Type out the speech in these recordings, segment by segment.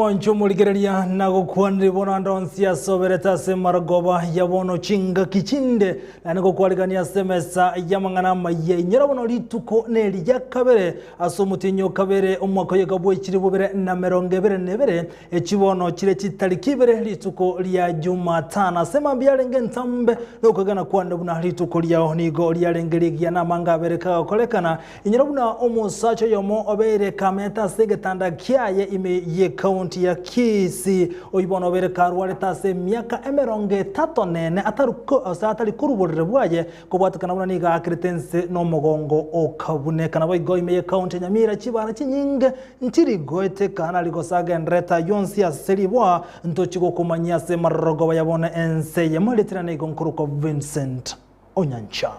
Poncho muligereria na gukwanira bonando nsia sobereta se margoba yabono chinga kichinde na gukwaligania semesa yamangana maye nyirabono lituko neri yakabere asomutinyo kabere omwako yegabwe kiribubere na merongebere nebere ekibono kire kitalikibere lituko lya Jumatana sema byalenge ntambe nokagana kwanda buna lituko lya nigo lyalengerigia na mangabere ka kolekana nyirabuna omusacho yomo obere kameta segetanda kyaye ime ye kaunti ya Kisi oibono bere karwale tase miaka 34 atari kuruburire bwaye kubwatukana buna niga akretense no mugongo okabune kana boigo ime kaunti Nyamira kibana kinyinge ntirigoete kana ligosaga ndreta yonsi aselibwa ntochigo kumanya se marogo yabona Ensa Eyemo letirana igonkuruko Vincent Onyancha.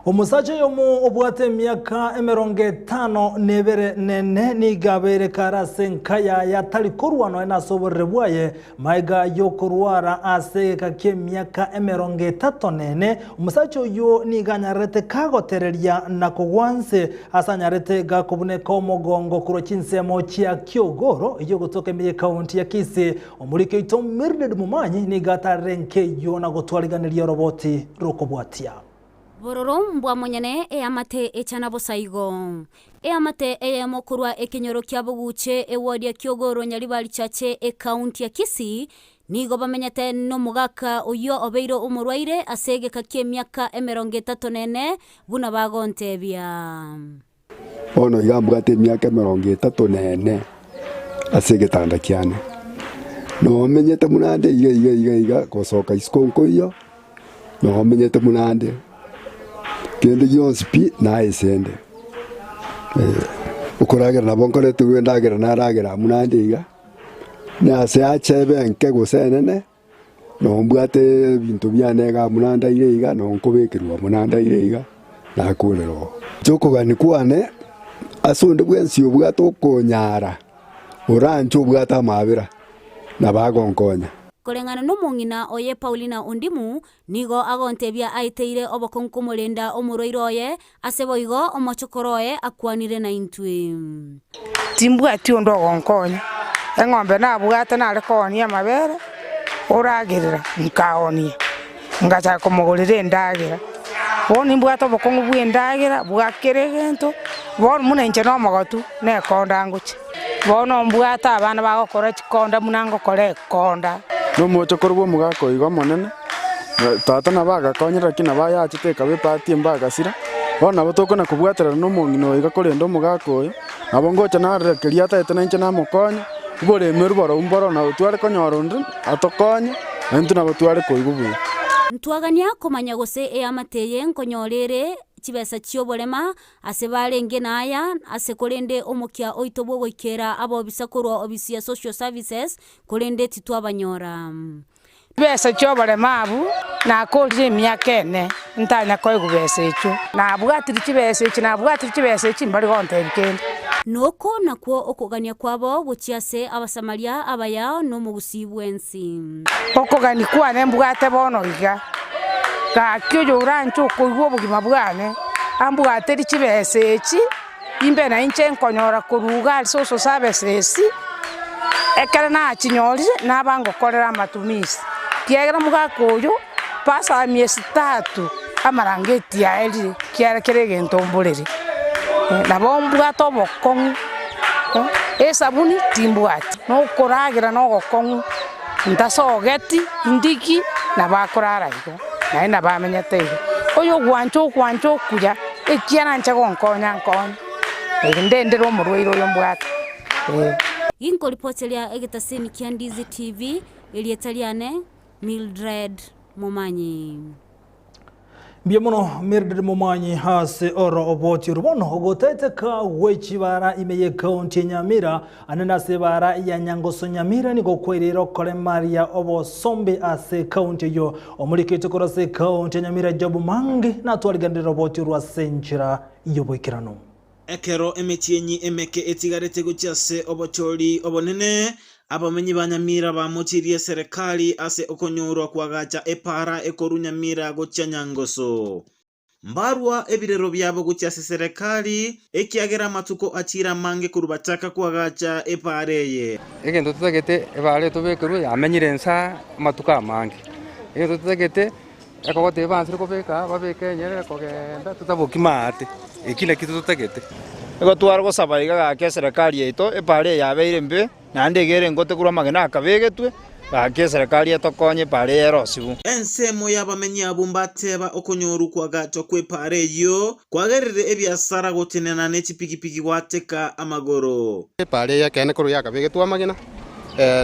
Omusaje yomu obwate miaka 50 nebere nene nigabere karase nkaya yatali kurwano enasoborre bwaye maiga yokurwara ase kake miaka 30 nene omusaje yo niganyarete kagotereria na kugwanse asanyarete gakubune ko mogongo kuro kinsemo kya Kyogoro iyo gutoka emiye kaunti ya Kisi omulike ito Mirded Mumanyi nigatarenke yo na gotwaliganiria roboti rokobwatia Bororo mbwa monyane amate echana bosaigo amate Eyemo kurwa ekinyoro kya buguche ewodi ya Kyogoro nyalibali chache kaunti ya Kisi nigo bamenyate no mugaka oyo obeiro umurwaire asege kakie miaka 34 buna bagontebya ono yambwate miaka 34 asege tanda kyane no menyete munande iga kosoka iskonko iyo no menyete munande kende yonspi na isende ukuragira nabonkore tuwendagira naragira munande iga na se achebe nke gusenene no mbwate bintu byanega munanda ire iga no nkobekirwa munanda ire iga na kulero joko gani kwane asunde bwensi obwato konyara orancho bwata mabira na bagonkonya Kolengana no mungina oye Paulina Ondimu nigo agontebya aiteire obokonkumulenda omurwaire aseboigo omochokoroe akwanire na intwe timbwati ondo gonkonya engombe na bwata na lekonia mabere oragirira nkaonia ngacha komugurire ndagira boni mbwata obokongu bwendagira bwakere gento bon munenje no mogotu ne konda nguchi bono mbwata abana bagokora chikonda munango kore konda no mocho korwo mugako igo monene tata na baga konyera kina baya chiteka be pati mbaga sira bona botoko na kubwatera no mungino iga korendo mugako yo abongocha na rekeria ta etena nche na mokonya bore merubaro umboro na utware konyorondre atokonya entu na botware koigubu ntwagania komanya gose amateye nkonyorere chibesa chioborema asebarenge naya asekorende omokia oitobo goikera abo bisakorwa obisia social services korende titwabanyora besa chioborema abu na kolje miakene ntanya koigubesa echo na bwatiri chibesa echi na bwatiri chibesa echi mbali gontebikende noko nakwo okogania kwabo gochiase abasamaria abaya no mugusibwensi okogani kwane mbwate bono iga kakyo urancho koigwo bugima bwane ambwate chibesa echi imbe na inche nkonyora kuruga social services ekera na chinyorire nabango korera matumisi kiagera mugakoyo pasa miezi 3 amarangeti yaeli kiara kerege ntombolere na bombwa tobokongu esabuni timbwati no koragira no gokongu ndasogeti indiki na bakorara igo na bamenyete oyo gwancho kuja ekiana nche gonkonya nkonya ndendero murwairo yo mbwata inko reporteria egetaseni kya Ndizi TV elietaliane Mildred Mumanyi Biamono Mirded Mumanyi hase oro oboti rubono ogotete ka wechibara imeye kaunti Nyamira anena sebara ya Nyangoso Nyamira ni gokwerero kole Maria obo sombe ase kaunti yo omulike korase kaunti Nyamira jobu mangi na twaliganira oboti rwa senchira yoboikirano ekero emetienyi emeke etigarete guchase obochori obonene abamenyi ba Nyamira bamuchirie serikali ase okonyorwa kwagacha epara ekoru Nyamira gocha nyangoso. Mbarwa ebirero byabo gocha serikali ekiagera matuko achira mange kurubataka kwagacha epareye. Egento tutagete ebare tobekuru yamenyire nsa matuka mange. Egento tutagete ekogote bansire kobeka babeke nyere kogenda tutabokimate. Ekile kitu tutagete. Ego twara gosaba iga serikali yeito epare yabeire mbe nande gere ngote kurwa magena akabegetwe bake serikali etokonye pare erosibu. Ensemo y'abamenyi abumbateba okonyoru kwagacho kwepare yo kwagerere ebyasara gotenena n'ekipikipiki wateka amagoro. Epare yakene kuru yakabegetwe amagena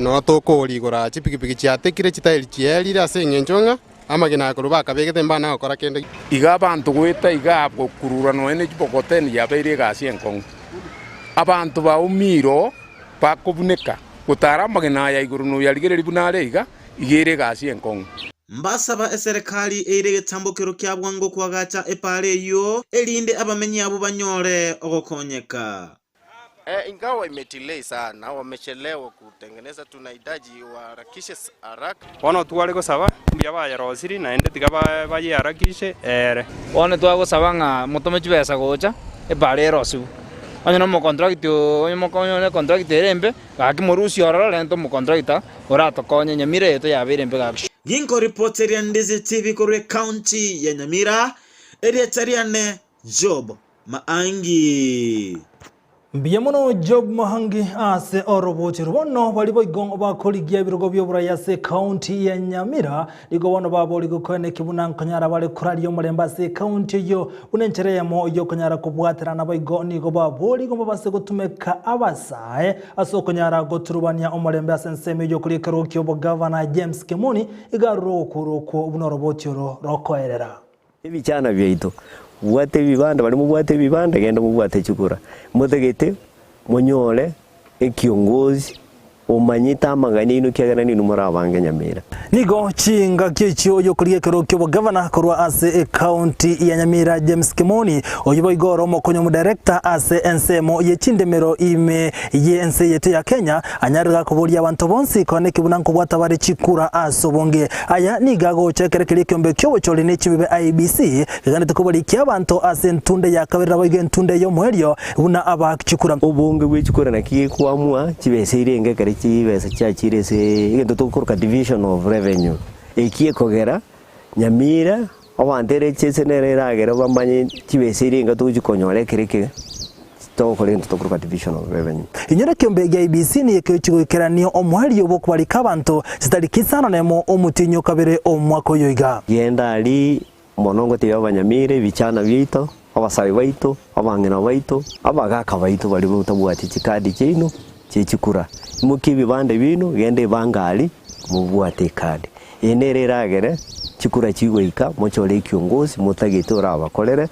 no tokorigora chipikipiki chiatekire chitairi chielire ase ng'enchonga amagena akuru bakabegete mbana okora kende iga abantu gweta iga kurura no ene chipokoteni yabeire gasi enkong abantu baumiro bakobuneka gutara magena ya iguru no yarigereri bunare iga igere gasi enkong. Mbasaba serikali eire getambokero kya bwango kwagacha epare yo elinde abamenyi abo banyore ogokonyeka. Ingawa imetilei sana, wamechelewa kutengeneza, tunahitaji waharakishe haraka. Wana tuwale gosaba mbya baya rosiri na ende tigaba baye harakishe Wana tuwa gosaba nga motomechi besa gocha epare erosibu. Onye mo contract erembe gaki morusi ororo lento mo contracta orato konye Nyamira yeto yabere embe gaki. Ginko reporter ya Ndizi TV korwe county ya Nyamira erietariane Job Maangi. Mbiyamono Job Mahangi ase oroboti rubono bali boigongo bakoligia ibirogo by'oburaya se county ya Nyamira ligo bono baboli gukone kibuna nkanyara bale kurali yo mulemba se county yo unenchereyemo yo kanyara kubwatira na boigo nigo baboli gomba base gutumeka abasae asokonyara goturubania omulemba senseme yo kuri karokyo bo governor James Kimoni igaruro kuroko buno roboti ro rokoerera ebichana byaito Buate bibanda bali mubwate bibanda genda mubwate chukura mutegete munyole ekiongozi umanyita amagani ino kyagana ni numara abange Nyamira nigo chinga kyecho yo kuriye kerokyo bo governor korwa ase county ya Nyamira James Kimoni oyibo igoro mo konyo mu director ase ensemo yechindemero ime ye ense yetu ya Kenya anyarga kubolia abantu bonsi kone kibunanko bwata bare chikura asobonge aya nigago chekerekere kyombe kyobo choli ne chibibe IBC kagane tukobali kyabantu ase ntunde ya kabira boige ntunde yo mweryo una aba chikura obonge bwechikura nakiye kwamua chibese irenge kare chibese chachirese igento tukuruka division of revenue ekiye kogera Nyamira abantere chesenereragera bamanye chibese irenga tujikonyore kirike tokore tukuruka division of revenue inyere kyombe ya IBC ni yekechigokeranio omwali yo bokwali kabantu sitalikisana nemo omutinyo kabere omwako yoiga yenda ali monongo te y'Abanyamira bichana byito abasayi baito abangena baito abagaka baito bali butabwati chikadi chino chikura mukibi bande bino gende bangali mubwate kadi enereragere chikura chigoika mochole kiongozi mutagetora abakolere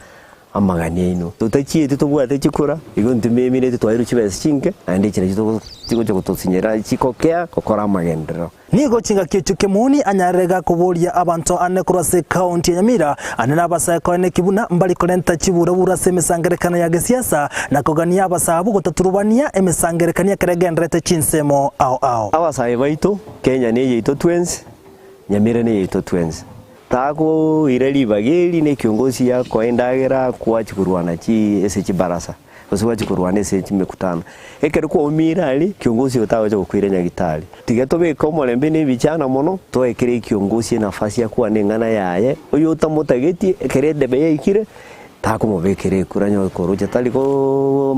amagani ino tutachiye tutubwate chikura igontume mine tutwairu chibese chinke andi chira chiko kutosinyera chikokea kokora magendero nigo chinga kyecho Kimoni anyarega kubolia abantu ane kurase county ya Nyamira anena abasa kone kibuna mbali kolenta chibura burase mesangerekana ya gesiasa na kogania abasabu gotaturubania emesangerekania keregendrete chinsemo ao abasa baito Kenya ne yito twins Nyamira ne yito twins tako ireli bageli ne kiongozi yako endagera kwa chikurwana chi ese chibarasa Osiwa chikurwane ese chimekutana ekere kwa umirali kiongozi utawe cyo kwirenya gitali tigatobe ko molembe ne bichana mono to ekere kiongozi nafasi ya kuwa nengana yaye uyo utamutageti ekere debe ikire tako mubekere kuranyo koroje taliko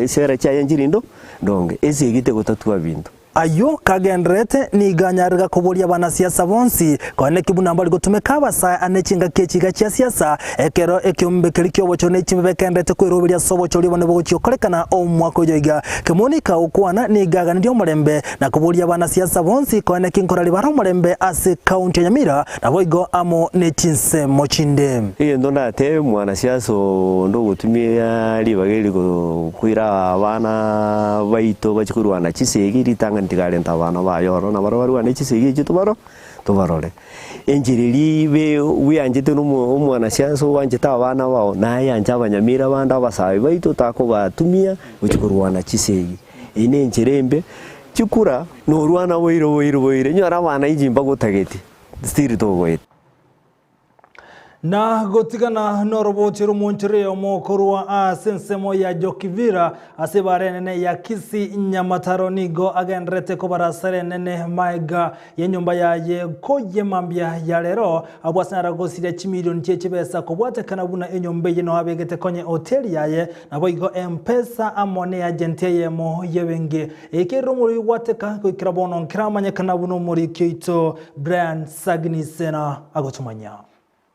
sera cha yanjirindo donge ese gite gutatua bintu ayo kagendrete ni ganyarga kubolia bana siasa bonsi kone kibuna mbali gutumeka abasa anechinga kechiga cha siasa ekero ekyombe kelikyo bocho ne chimbe kendete kwirobiria sobo choli bone bocho kolekana omwako yoiga Kimonika ukwana ni gaga ndio mulembe na kubolia bana siasa bonsi kone kinkora libara mulembe ase county ya Nyamira na boigo amo ne chinse mochinde iyo ndona te mwana siasa ndo gutumia libageli kwira abana baito bachikurwana chisegiri tanga ntigarenta abana bayoro na barabarwa n'ikisigi cy'utubaro tubarore enjiriri be wiyanjite n'umwana siasa wanjita abana bawo na yanje Abanyamira banda abasabe baito tako batumia uchikurwana kisegi ine enjerembe chikura norwana woire nyora bana ijimba gutageti stiri togoet na gotigana noroboti rumunchire omokorwa asensemo ya jokivira asebare nene ya kisi nyamataro nigo agenrete ko barasare nene maiga yenyumba yaye koje mambya ya lero abwasana gosire chimilioni chebesa ko bwatekana buna enyombe yeno abegete konye hotel yaye nabo igo mpesa amone agent yemo yebenge ekero muri wateka ko kirabono kiramanya kana buno muri kito brand sagnisena agotumanya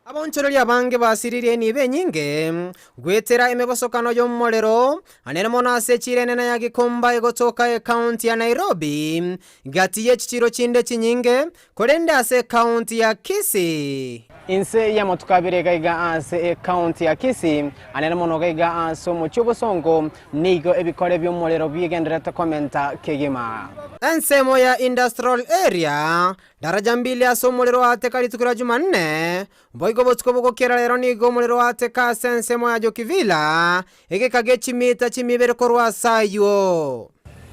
Abonchoreri abange basiririye nibe nyinge gwetera emebosokano yo mmolero anene mona sechirene na yagikomba egotoka county ya Nairobi gati yechiro chinde chinyinge korenda ase county ya Kisii Ensa Eyemo tukabire gaiga ase county ya Kisii anene mono gaiga aso muchubosongo nigo ebikore by'omolero byegenderete komenta kegema ensemo ya industrial area daraja mbili aso omolero atekali tukira Jumanne boigo botsko bogokera lero nigo omolero ateka sensemo ya Jokivila ekekage chimita chimibere korwa sayo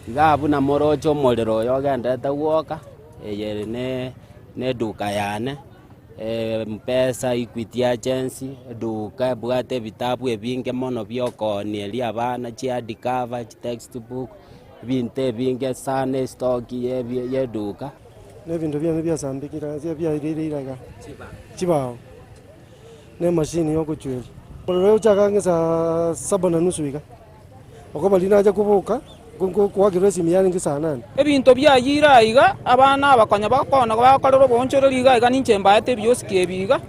gabu na morocho omolero yogendete gwoka eyere ne duka yane mpesa Equity agency duka bwate bitabu ebinge mono byokoni abana chiadikava textbook binte binge sane stock ye duka ne bintu byane byasambikira byaiririraga chibao ne machine yo kuchweli leo chakangeza 7:30 ika okoba linaje kubuka kwagirwe simiyani ngisanani ebintu byayira iga abana abakonya bakona bakorero bonchoreri iga ninchemba ate byosike biga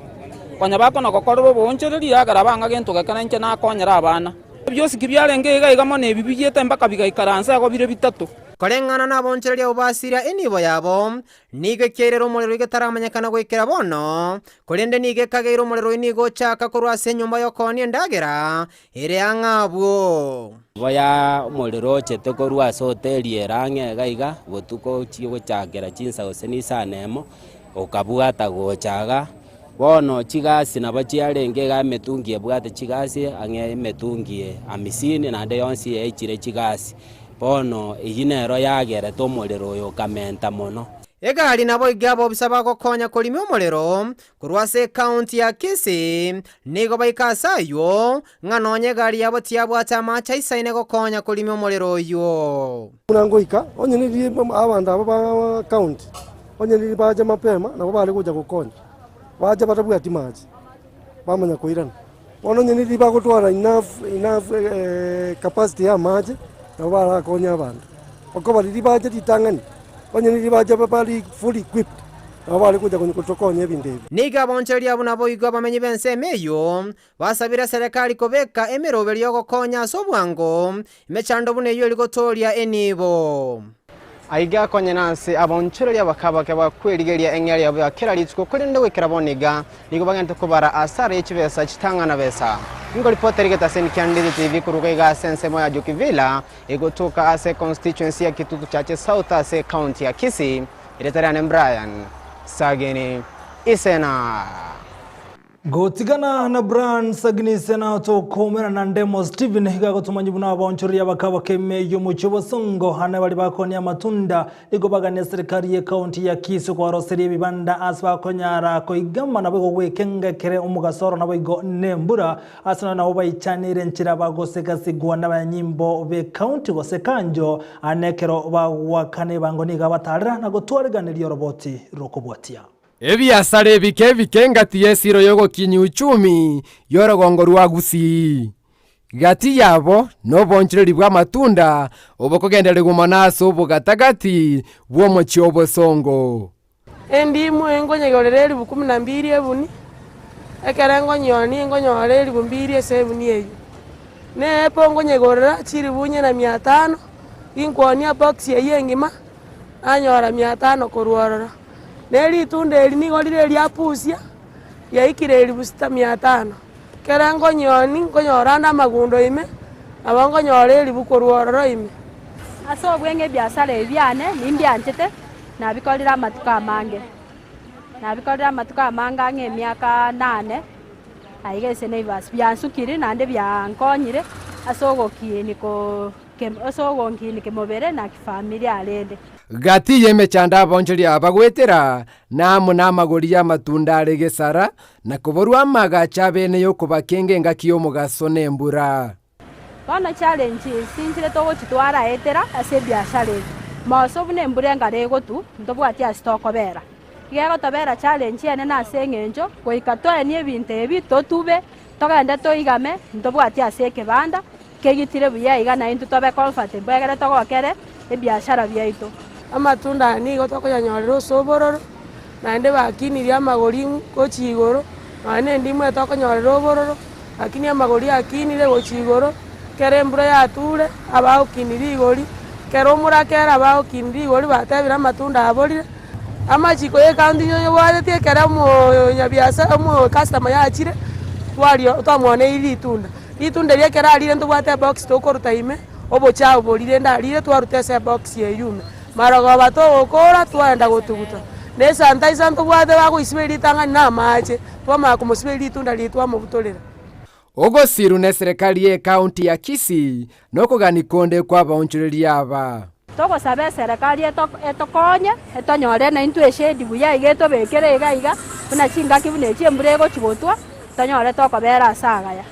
konya bakona kokorero bonchoreri agara banga gento gakana nche nakonyera abana byosike byarenge iga mone ebibiyete mpaka bigaikaransa go bire bitatu korengana na bonchoreri obasiria enibo yabo nige kerero omolero igetaramanyakana gwekera bono korende nige kageiro omolero inigo chaka korwa ase nyumba yokoni endagera ere ang'abwo boya omolero ochete korwa ase hoteli erange gaiga botuko chigochakera chinsause nisanemo okabwata gochaga bono chigasi nabo chiarenge ga metungi ebwate chigasi ang'e emetungi 50 nande yonsi eichire chigasi bono iyinero yagerete omolero oyo kamenta mono egali nabo igabo bisaba gokonya kolimi omolero korwa ase county ya Kisii nigo baikasayo ng'anonye gari yabo tiabwata amacha isaine gokonya kolimi omolero oyo unangoika onye niri abandu abo ba county onye niri baje mapema nabo bali kuja gokonya baje batabwati maji bamanya koirana onye niri bagotwara enough capacity ya maji nabo barakonya abandu oko bali baje ditangani onye niri baje bali fully equipped abali kuja kutokonya ebintu ebi niga boncheri abo nabo igo bamenyi benseme eyo basabira serikali kobeka emeroberi yo gokonya ase obwango emechando bune eyo ligotoria enibo aiga konya nase aboncheri abakabake bakwerigeria engeri abo yakera litsuko kurinde wekera boniga nigo bagente kubara asara echibesa chitangana besa ngo reporter geta sen Ndizi TV kuruga sensemo ya Jokivila egotoka ase constituency ya Kitutu chache South ase county ya Kisii iretarane Brian Sagini Isena gotigana na brand sagni sena to komera na ndemo Steven higa gotumanyi buna abonchori abakaba keme yo muchobo songo hana bali bakoni amatunda igo bagane serikali ya county ya Kisii kwa roseri bibanda asba konyara ko igama na bego wekenga kere umugasoro na bego nembura asana na oba ichanire nchira bagoseka sigwa na banyimbo be county gosekanjo anekero ba wakane bangoni gabatarira na gotwareganira roboti rokobwatia ebiasare bikengati yesiro yogo kinyi uchumi yorogongo rwa Gusii gati yabo no bonchireri bwa matunda obokogendere gumanaso bogatagati bwo mochiobo songo endimu engonyegoreri 12 ebuni ekerengo nyoni engonyoreri 2 esebuni eyo ne pongo nyegorera chiri bunye na 500 inkwonia box yengima anyora 500 korworora neli tunde elinigolire lyapusia yaikire busta 500 kerango nyoni ngonyoranda magundo ime abango nyore libukorwororo ime aso bwenge biasara ebyane nimbyantete nabikolera matuka mange nge miaka 8 aigese ne bas byansukire nande byankonyire aso gokieni ko osogongini kimobere na kifamilia alende. Gati yemechanda abonjeri abagwetera namu namagori ya matunda ari Gesara na kuborwa magacha bene yo kubakenge ngaki yo mugaso nembura. Bana challenge sinjire togo chitwara etera ase biashara. Maso bune mbure ngare gotu ndobwati asitoko bera. Igego tobera challenge ene na sengenjo goikato ni ebintu ebi totube togende toigame ndobwati ase kebanda kegitire buya igana into tobe comfortable egere togokere ebiashara byaito. Amatunda nigo tokonyorera obororo naende bakiniria amagori gochi igoro naende ndimwe tokonyorera obororo lakini amagori akinire gochi igoro kere embura yature abaokiniria igori kere omurakera abaokiniria igori batebira amatunda aborire amachiko y'ecounty yo bwatetie kere omunyabiashara customer yachire twario twamwone itunda riekera arire ntobwate box tokoruta ime obocha oborire ndarire twarutese box yeyume marogoba togokora twenda gotuguta ne sanitizer ntobwate bagoisiberi tangani na mache twamara kumusiberi itunda ritwa mubutorera. Ogosiru ne serikali ye county ya Kisii nokogani konde kwa baonchereria aba. Togo sabe serikali etokonye etonyore na into eshedi buya igeto bekere igaiga buna chinga kibune chiemburego chibotwa tonyore tokobera sagaya.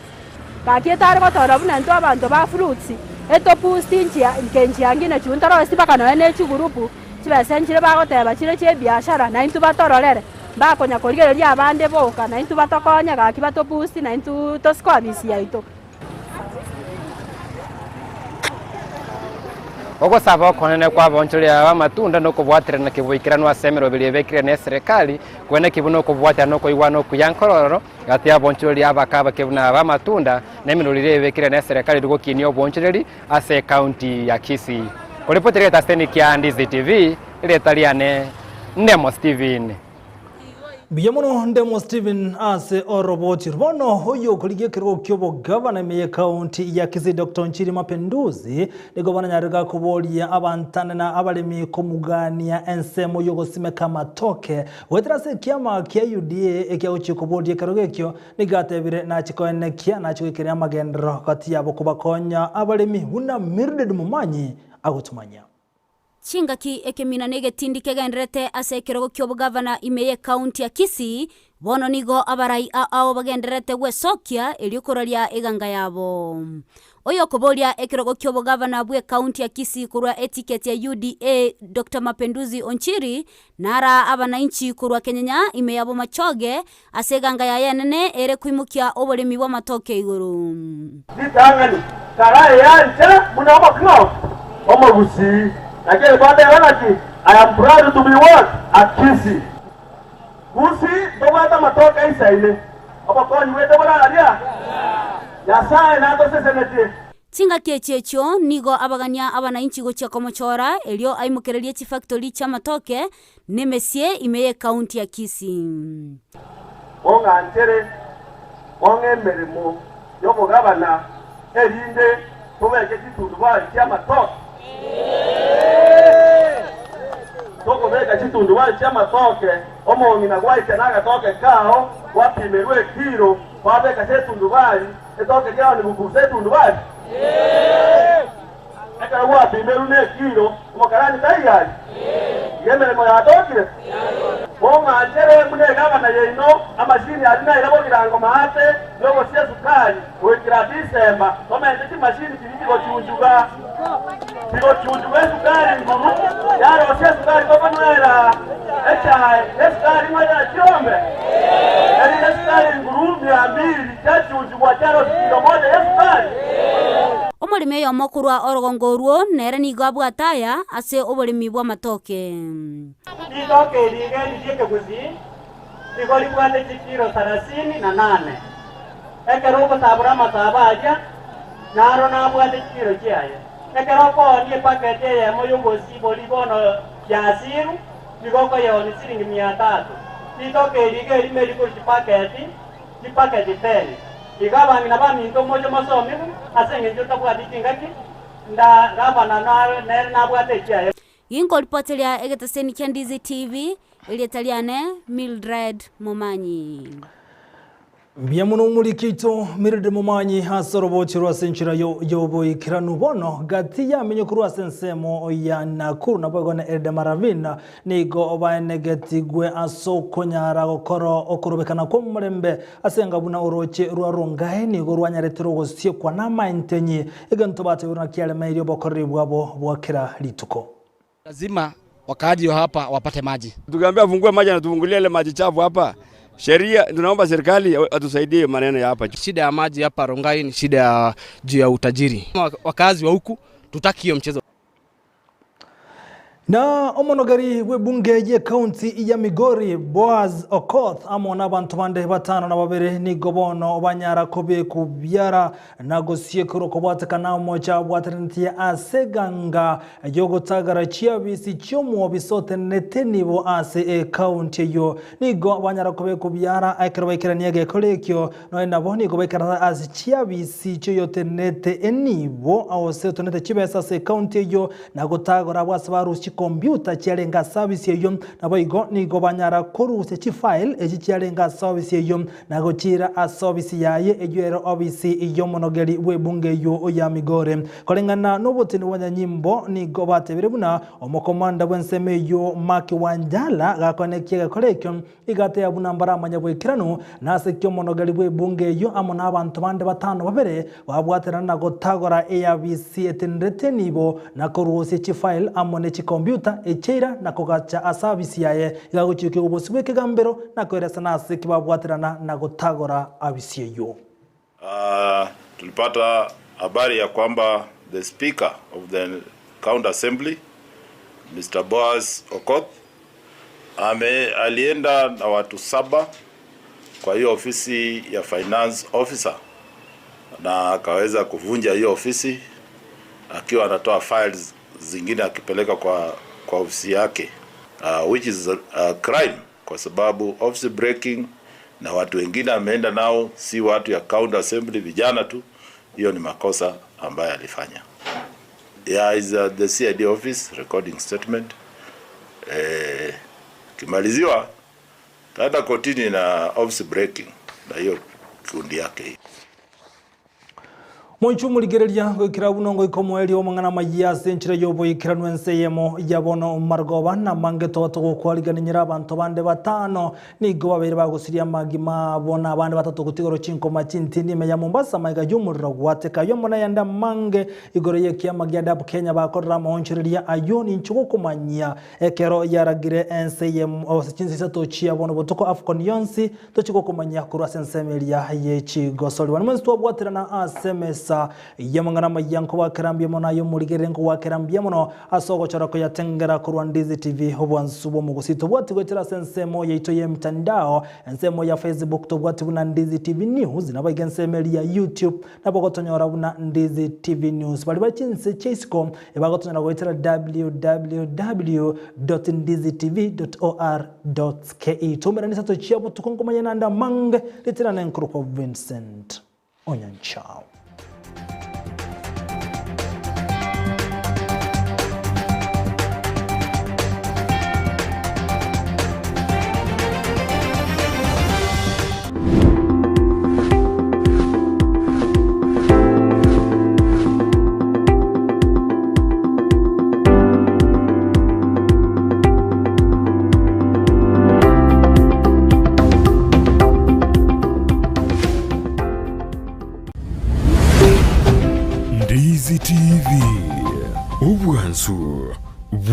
Kakietare gotora buna ntwa abantu ba fruits eto pustinchia nkenchia ngine chuntaro sipaka no ene chigurupu chibesenchire bagoteba chire che biashara na into batororere bakonya korigereria abande boka na into batokonya gaki batopusti na into toskobisi yaito. Ogosaba konene kwa bonchoria amatunda no kubwatira na kibuikira no asemero bilebekire ne serikali kwene kibuno kubwatira no koiwano kuyankororo gati abonchoria abakaba kibuna amatunda nemirulire ebekire ne serikali rugokini obonchoreri ase county ya Kisii. Kuripotira taseni kia Ndizi TV ile taliane Ndemo Steven. Biyamuno Ndemo Steven ase oroboti bono hoyo kuligie kirgo kyobo governor meye county ya Kisii Dr. Nchiri Mapenduzi nigo bana nyarega kubolia abantane na abalimi komugania ensemo yogosime kama toke wetrase kiama kia UDA ekia uchi kubolia kirgo kyo nigatebire na chikoene kia na chikikira magendro kati yabo kubakonya abalimi huna Mildred Mumanyi agutumanya. Chingaki ekemina negetindi kegendrete ase kirogo kyobo governor imeye county ya Kisii bono nigo abarai ao bagendrete gwesokia eliokoraria eganga yabo. Oyo kobolia ekirogo kyobo governor bwe county ya Kisii kurwa etiket ya UDA Dr. Mapenduzi Onchiri nara abananchi kurwa Kenyanya imeyabo machoge ase eganga ya yenene ere kuimukia obolemi bwa matoke iguru. Ditangani karaye yanja muna omakno omagusi. Lakini baada ya wanaki, I am proud to be what? A Kisii. Gusi, dobata matoka isa ile. Opa kwa nyuwete wala alia? Ya saa na ato sesenete. Tinga kechecho nigo abagania abananchi gochia komochora elio aimukerelie chi factory cha matoke nemesie imeye county ya Kisii. Onga ntere onge merimo yoko gabana elinde tobeke chitunduwa cha matoke. Toko veka chitundu wali chama toke omo ngina gwaite naga toke kao wapimerwe kilo wabeka chetundu wali etoke kao ni bukuse tundu wali eka wapimeru ne kilo omo karani tayari yemere mo yatoke bonga ajere mune gabana yeino amashini alina irabo kirango mahate yogo sia sukari wekira December tomende ti mashini kibiko chunjuga Digo chunjuga sukari nguru yaro sia sukari kwa nera echa sukari mwana chombe eli sukari nguru 200 cha chunjuga charo kilo moja ya sukari. Omolime yo mokurwa orogongoruo nere nigo abwataya ase obolemi bwa matoke. Itoke ligeni jike kuzi nigo libwate chikiro 38 ekerobo sabura masabaja naro na abwate chikiro chiaye ekeroko ni pakete ye moyongosi bolibono yasiru nigo ko yoni siringi 300 itoke ligeni meliko chipaketi 10 igaba ngina ba minto mojo masomi asenge jota bwati tingaki nda gaba na bwate chiaye. Yingo ripotelia egeteseni kia Ndizi TV ili italiane Mildred Mumanyi. Biamuno mulikito miride mumanyi hasorobo chirwa senchira yobo ikiranu bono gati ya menyokuru asensemo ya Nakuru na bwegone Elde Maravina nigo obaenegeti gwe asokonyara gokoro okorobekana kwa murembe asenga buna uroche rwarongahe nigo rwanyaretero gosye kwa nama intenyi eganto bate uruna kiale merio bokori bwabo bwakira lituko. Lazima wakaaji hapa wapate maji. Tukiambia fungue maji na tufungulie ile maji chafu hapa. Sheria tunaomba serikali atusaidie maneno ya hapa. Shida ya maji hapa Rongai ni shida ya juu ya utajiri. Wakazi wa huku tutaki hiyo mchezo. Na omonogari webunge ye county ya Migori Boaz Okoth amona abantu bande batano na babere ni gobono banyara kobe kubyara na gosye kuroko bwatekana mocha bwatrentia aseganga yogotagara chiabisi chomo bisote netenibo ase county yo nigo banyara kobe kubyara akerobekera niege kolekyo no nabo nigo bekara ase chiabisi choyote nete enibo awose tonete chibesa se county yo na gotagara bwasabarushi computer chialenga service yeyo naboigo nigo banyara koruse chi file eji chialenga service yeyo nagochira a service yaye ejuero obisi iyo monogeri webunge yo ya Migore kolengana nobotini wanya nyimbo nigo batebere buna omokomanda bwenseme yo Maki Wanjala gakonekiye kolekyo igate ya buna mbara manyabwekirano nase kyo monogeri webunge yo amona abantu bande batano babere babwaterana gotagora ABC etendrete nibo nakoruse chi file amone chi computer echeira na kogacha asabisi yaye igaguchike ubosibwe kigambero na koeresa nase kibabwaterana na gotagora abisi yo. Tulipata habari ya kwamba the speaker of the county assembly Mr. Boaz Okoth alienda na watu 7 kwa hiyo ofisi ya finance officer na akaweza kuvunja hiyo ofisi akiwa anatoa files zingine akipeleka kwa ofisi yake, which is a crime kwa sababu office breaking na watu wengine ameenda nao si watu ya county assembly vijana tu, hiyo ni makosa ambayo alifanya. Yeah, is the CID office recording statement. Kimaliziwa taenda kotini na office breaking na hiyo kundi yake. Monchu muligereria gwikira bunongo ikomweli omangana magia senchira yobo Ndizi Ensa Eyemo yabono margoba na mangeto batogokwarigana nyira abantu bande batano nigo babere bagusiria magima bona bande batatu gutigoro chinko machintini meya Mombasa maiga jumurro gwateka yomona yanda mange igoro yekia magia dabu Kenya bakorra monchiria ayoni nchugo kumanyia ekero yaragire Ensa Eyemo osichinsi satochi yabono botoko Afcon yonsi tochiko kumanyia kurwa sensemelia yechi gosoli wanmwenzi twabwaterana SMS yamangana mayanko wakerambye mona yo muligerengo wakerambye mono asogochora ko yatengera ku Ndizi TV obwansubo mu gusito bwati gwetera sensemo yaito ye mtandao ensemo ya Facebook to bwati buna Ndizi TV News na bagensemeli ya YouTube na bogotonyora buna Ndizi TV News bali bachinse chesco ebagotonyora gwetera www.ndizitv.or.ke tomera ni sato chiabu tukongomanya nanda mange litera na nkruko Vincent Onyanchao. Ndizi TV, Ubwansu.